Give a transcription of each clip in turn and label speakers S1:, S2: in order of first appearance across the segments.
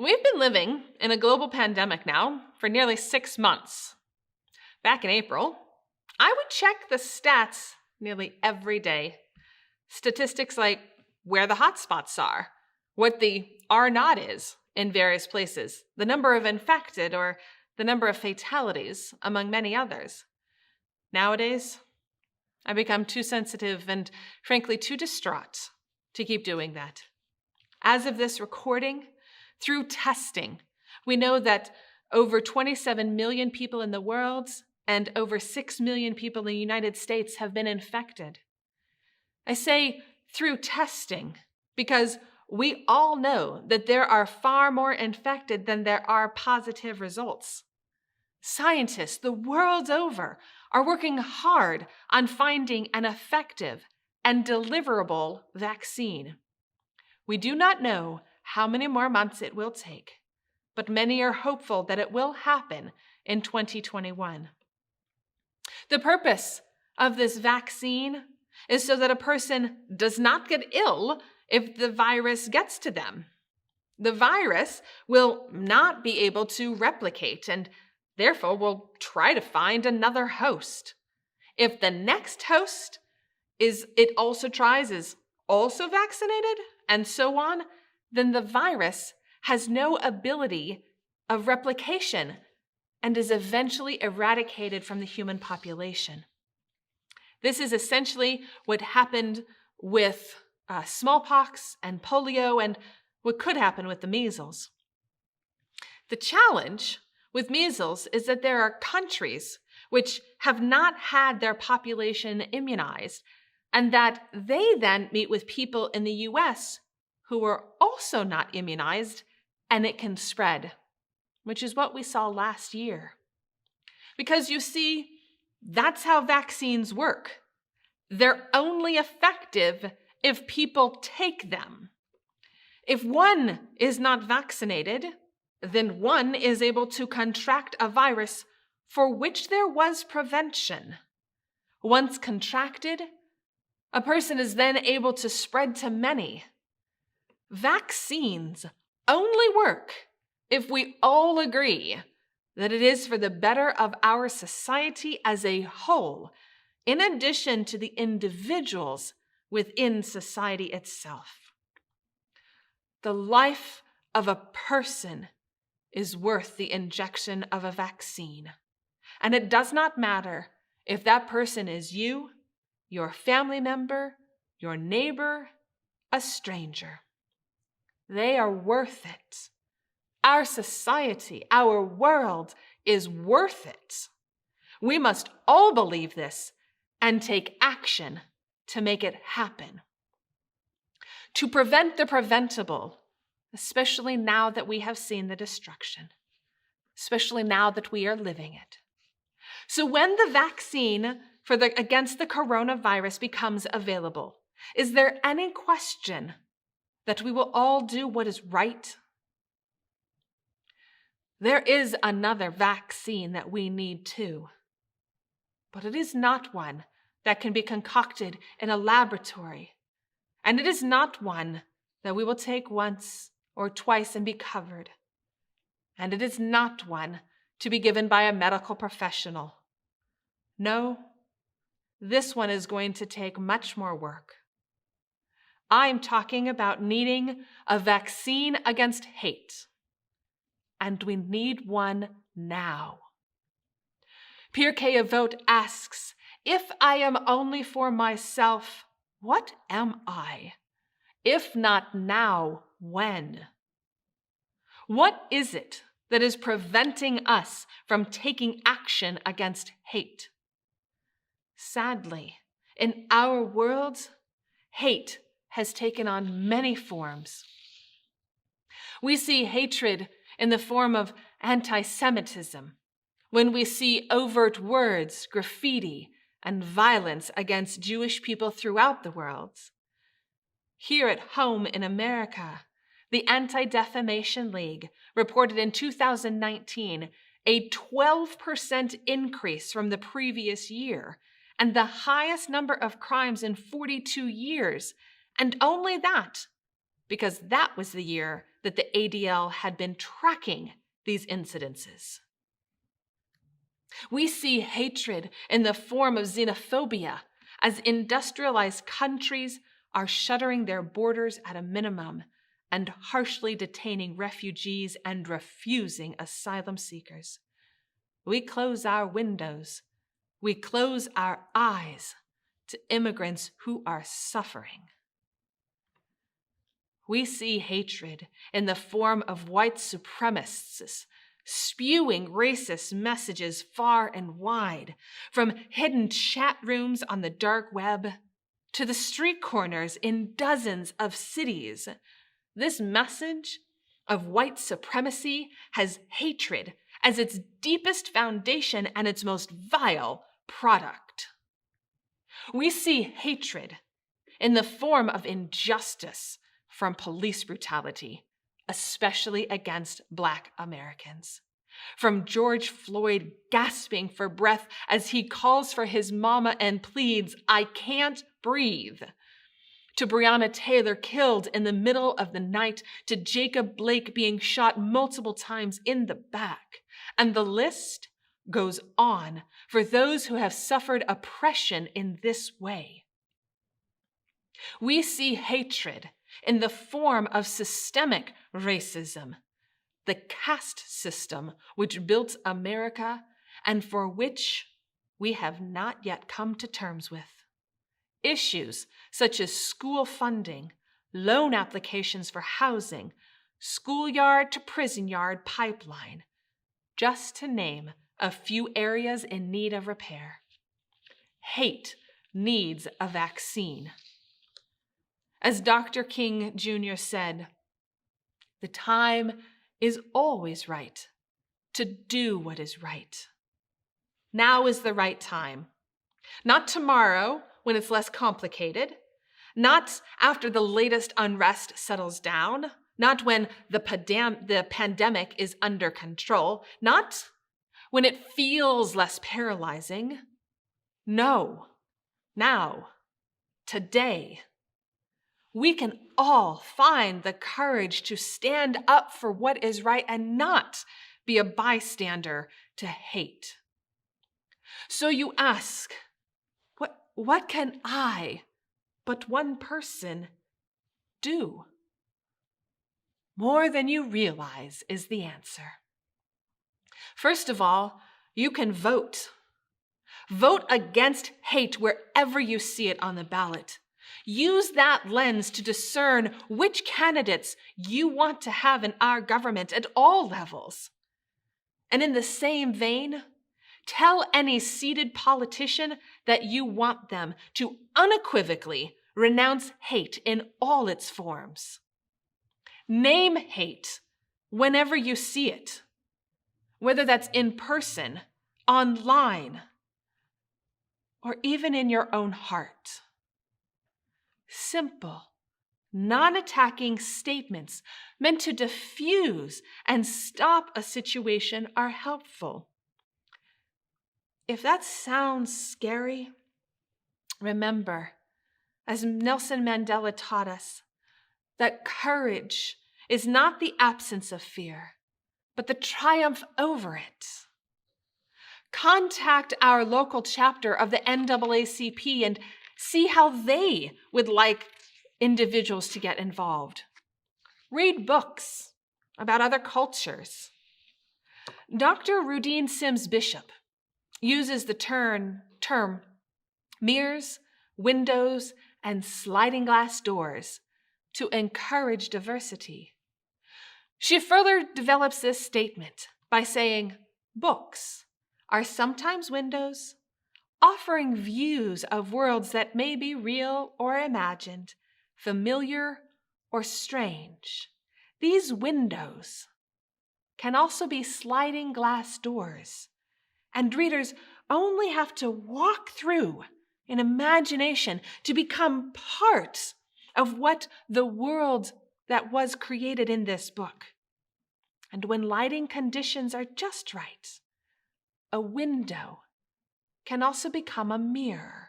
S1: We've been living in a global pandemic now for nearly 6 months. Back in April, I would check the stats nearly every day. Statistics like where the hotspots are, what the R0 is in various places, the number of infected or the number of fatalities, among many others. Nowadays, I become too sensitive and frankly too distraught to keep doing that. As of this recording, through testing, we know that over 27 million people in the world and over 6 million people in the United States have been infected. I say through testing because we all know that there are far more infected than there are positive results. Scientists the world over are working hard on finding an effective and deliverable vaccine. We do not know how many more months it will take, but many are hopeful that it will happen in 2021. The purpose of this vaccine is so that a person does not get ill if the virus gets to them. The virus will not be able to replicate and therefore will try to find another host. If the next host is also vaccinated and so on, then the virus has no ability of replication and is eventually eradicated from the human population. This is essentially what happened with smallpox and polio and what could happen with the measles. The challenge with measles is that there are countries which have not had their population immunized, and that they then meet with people in the U.S. who are also not immunized, and it can spread, which is what we saw last year. Because you see, that's how vaccines work. They're only effective if people take them. If one is not vaccinated, then one is able to contract a virus for which there was prevention. Once contracted, a person is then able to spread to many. Vaccines only work if we all agree that it is for the better of our society as a whole, in addition to the individuals within society itself. The life of a person is worth the injection of a vaccine, and it does not matter if that person is you, your family member, your neighbor, a stranger. They are worth it. Our society, our world is worth it. We must all believe this and take action to make it happen. To prevent the preventable, especially now that we have seen the destruction, especially now that we are living it. So when the vaccine against the coronavirus becomes available, is there any question that we will all do what is right? There is another vaccine that we need too, but it is not one that can be concocted in a laboratory, and it is not one that we will take once or twice and be covered, and it is not one to be given by a medical professional. No, this one is going to take much more work. I'm talking about needing a vaccine against hate, and we need one now. Pirkei Avot asks, if I am only for myself, what am I? If not now, when? What is it that is preventing us from taking action against hate? Sadly, in our world, hate has taken on many forms. We see hatred in the form of anti-Semitism, when we see overt words, graffiti, and violence against Jewish people throughout the world. Here at home in America, the Anti-Defamation League reported in 2019 a 12% increase from the previous year, and the highest number of crimes in 42 years, and only that because that was the year that the ADL had been tracking these incidences. We see hatred in the form of xenophobia as industrialized countries are shuttering their borders at a minimum and harshly detaining refugees and refusing asylum seekers. We close our windows. We close our eyes to immigrants who are suffering. We see hatred in the form of white supremacists spewing racist messages far and wide, from hidden chat rooms on the dark web to the street corners in dozens of cities. This message of white supremacy has hatred as its deepest foundation and its most vile product. We see hatred in the form of injustice from police brutality, especially against Black Americans. From George Floyd gasping for breath as he calls for his mama and pleads, "I can't breathe," to Breonna Taylor killed in the middle of the night, to Jacob Blake being shot multiple times in the back. And the list goes on for those who have suffered oppression in this way. We see hatred in the form of systemic racism, the caste system which built America and for which we have not yet come to terms with. Issues such as school funding, loan applications for housing, schoolyard to prison yard pipeline, just to name a few areas in need of repair. Hate needs a vaccine. As Dr. King Jr. said, the time is always right to do what is right. Now is the right time. Not tomorrow when it's less complicated, not after the latest unrest settles down, not when the pandemic is under control, not when it feels less paralyzing. No, now, today. We can all find the courage to stand up for what is right and not be a bystander to hate. So you ask, what can I, but one person, do? More than you realize is the answer. First of all, you can vote. Vote against hate wherever you see it on the ballot. Use that lens to discern which candidates you want to have in our government at all levels. And in the same vein, tell any seated politician that you want them to unequivocally renounce hate in all its forms. Name hate whenever you see it, whether that's in person, online, or even in your own heart. Simple, non-attacking statements meant to diffuse and stop a situation are helpful. If that sounds scary, remember, as Nelson Mandela taught us, that courage is not the absence of fear, but the triumph over it. Contact our local chapter of the NAACP and see how they would like individuals to get involved. Read books about other cultures. Dr. Rudine Sims Bishop uses the term mirrors, windows, and sliding glass doors to encourage diversity. She further develops this statement by saying, books are sometimes windows, offering views of worlds that may be real or imagined, familiar or strange. These windows can also be sliding glass doors, and readers only have to walk through in imagination to become part of what the world that was created in this book. And when lighting conditions are just right, a window can also become a mirror.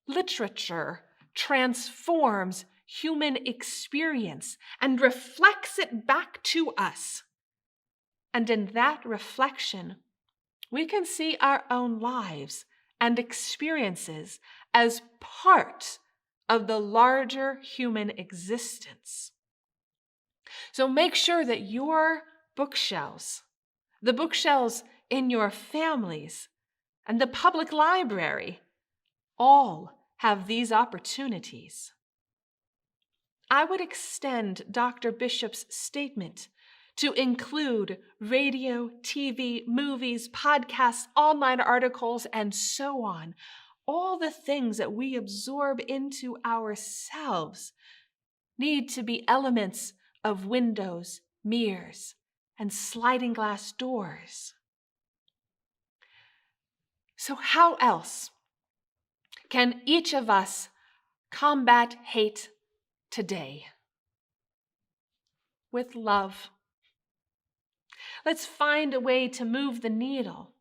S1: Literature transforms human experience and reflects it back to us. And in that reflection, we can see our own lives and experiences as part of the larger human existence. So make sure that your bookshelves, the bookshelves in your families, and the public library all have these opportunities. I would extend Dr. Bishop's statement to include radio, TV, movies, podcasts, online articles, and so on. All the things that we absorb into ourselves need to be elements of windows, mirrors, and sliding glass doors. So how else can each of us combat hate today? With love. Let's find a way to move the needle.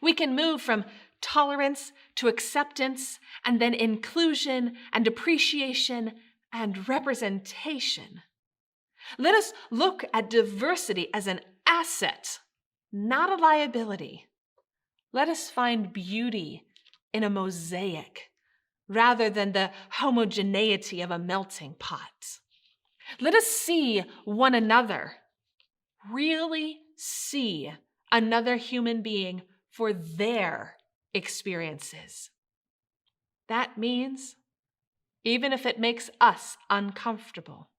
S1: We can move from tolerance to acceptance, and then inclusion and appreciation and representation. Let us look at diversity as an asset, not a liability. Let us find beauty in a mosaic rather than the homogeneity of a melting pot. Let us see one another, really see another human being for their experiences. That means even if it makes us uncomfortable.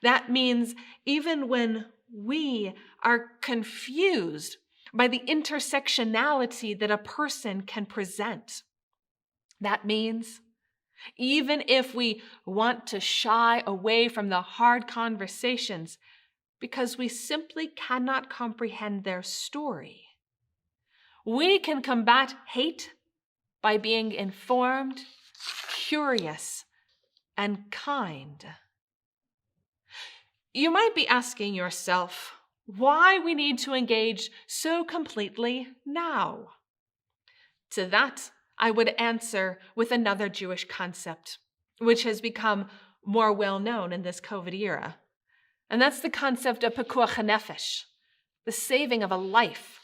S1: That means even when we are confused by the intersectionality that a person can present. That means even if we want to shy away from the hard conversations because we simply cannot comprehend their story. We can combat hate by being informed, curious, and kind. You might be asking yourself why we need to engage so completely now. To that, I would answer with another Jewish concept, which has become more well known in this COVID era. And that's the concept of pikuach hanefesh, the saving of a life.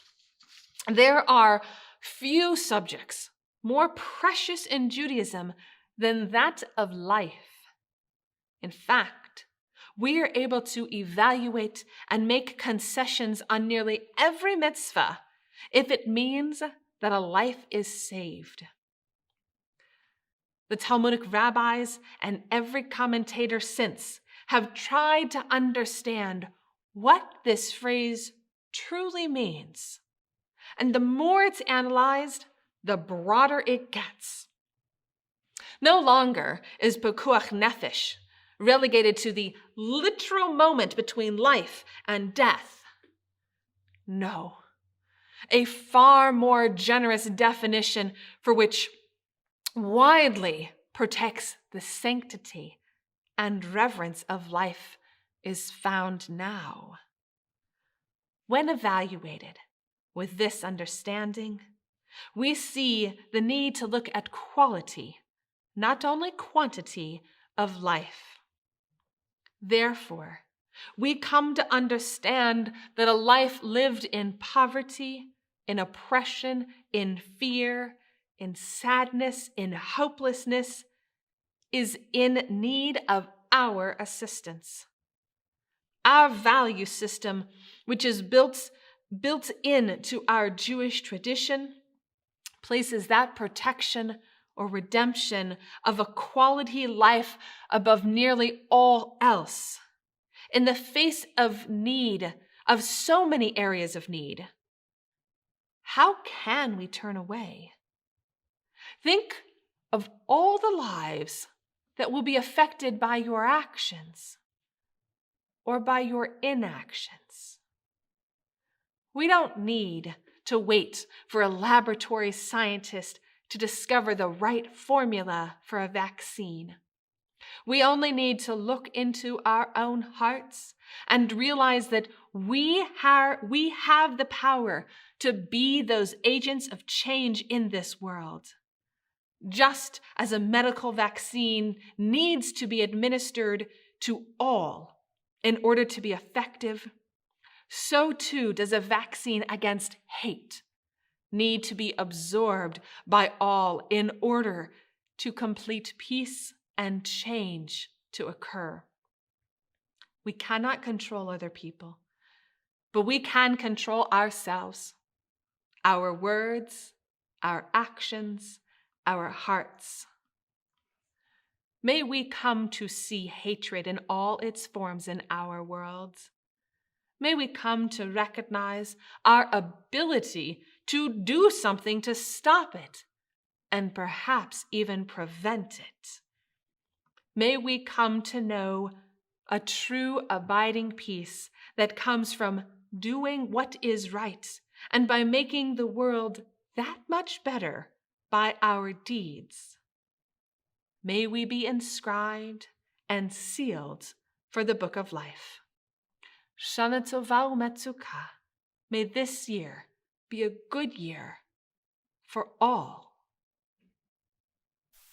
S1: There are few subjects more precious in Judaism than that of life. In fact, we are able to evaluate and make concessions on nearly every mitzvah if it means that a life is saved. The Talmudic rabbis and every commentator since have tried to understand what this phrase truly means. And the more it's analyzed, the broader it gets. No longer is pikuach nefesh relegated to the literal moment between life and death. No, a far more generous definition for which widely protects the sanctity and reverence of life is found now. When evaluated with this understanding, we see the need to look at quality, not only quantity, of life. Therefore, we come to understand that a life lived in poverty, in oppression, in fear, in sadness, in hopelessness, is in need of our assistance. Our value system, which is built into our Jewish tradition, places that protection or redemption of a quality life above nearly all else. In the face of need, of so many areas of need, how can we turn away? Think of all the lives that will be affected by your actions or by your inactions. We don't need to wait for a laboratory scientist to discover the right formula for a vaccine. We only need to look into our own hearts and realize that we have the power to be those agents of change in this world. Just as a medical vaccine needs to be administered to all in order to be effective, so too does a vaccine against hate need to be absorbed by all in order to complete peace and change to occur. We cannot control other people, but we can control ourselves, our words, our actions, our hearts. May we come to see hatred in all its forms in our world. May we come to recognize our ability to do something to stop it, and perhaps even prevent it. May we come to know a true abiding peace that comes from doing what is right and by making the world that much better by our deeds. May we be inscribed and sealed for the book of life. Shana Tova u'Metzuka. May this year be a good year for all.